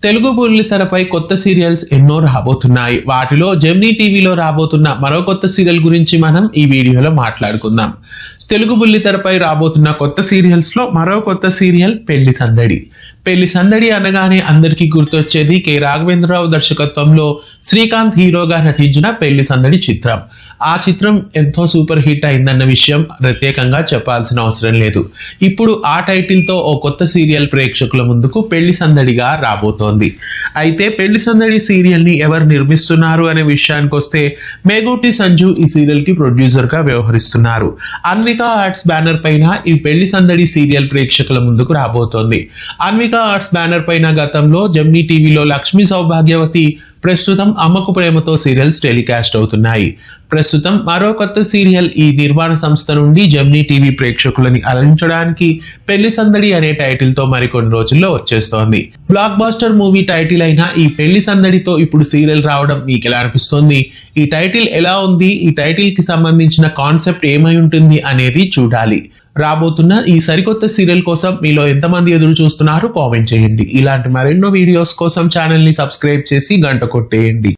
తెలుగు బుల్లితెరపై కొత్త సీరియల్స్ ఎన్నో రాబోతున్నాయి. వాటిలో జెమినీ టీవీలో రాబోతున్న మరో కొత్త సీరియల్ గురించి మనం ఈ వీడియోలో మాట్లాడుకుందాం. తెలుగు బుల్లితెరపై రాబోతున్న కొత్త సీరియల్స్ లో మరో కొత్త సీరియల్ పెళ్లి సందడి. పెళ్లి సందడి అనగానే అందరికీ గుర్తొచ్చేది కె రాఘవేంద్రరావు దర్శకత్వంలో శ్రీకాంత్ హీరోగా నటించిన పెళ్లి సందడి చిత్రం. ఆ చిత్రం ఎంతో సూపర్ హిట్ అయిందన్న విషయం ప్రత్యేకంగా చెప్పాల్సిన అవసరం లేదు. ఇప్పుడు ఆ టైటిల్ తో ఓ కొత్త సీరియల్ ప్రేక్షకుల ముందుకు పెళ్లి సందడిగా రాబోతోంది. అయితే పెళ్లి సందడి సీరియల్ ని ఎవరు నిర్మిస్తున్నారు అనే విషయానికి వస్తే మేగూటి సంజు ఈ సీరియల్ కి ప్రొడ్యూసర్ గా వ్యవహరిస్తున్నారు. అన్వికా ఆర్ట్స్ బ్యానర్ పైన ఈ పెళ్లి సందడి సీరియల్ ప్రేక్షకుల ముందుకు రాబోతోంది. అన్వికా ఆర్ట్స్ బ్యానర్ పైన గతంలో జెమినీ టీవీలో లక్ష్మీ సౌభాగ్యవతి, ప్రస్తుతం అమ్మకు ప్రేమతో సీరియల్స్ టెలికాస్ట్ అవుతున్నాయి. ప్రస్తుతం మరో కొత్త సీరియల్ ఈ నిర్మాణ సంస్థ నుండి జెమినీ టీవీ ప్రేక్షకులని అలరించడానికి పెళ్లి సందడి అనే టైటిల్ తో మరికొన్ని రోజుల్లో వచ్చేస్తోంది. బ్లాక్ బాస్టర్ మూవీ టైటిల్ అయిన ఈ పెళ్లి సందడితో ఇప్పుడు సీరియల్ రావడం మీకు ఎలా అనిపిస్తోంది? ఈ టైటిల్ ఎలా ఉంది? ఈ టైటిల్ కి సంబంధించిన కాన్సెప్ట్ ఏమై ఉంటుంది అనేది చూడాలి. రాబోతున్న ఈ సరికొత్త సీరియల్ కోసం మీలో ఎంతమంది ఎదురు చూస్తున్నారో కామెంట్ చేయండి. ఇలాంటి మరెన్నో వీడియోస్ కోసం ఛానల్ ని సబ్స్క్రైబ్ చేసి గంట కొట్టేయండి.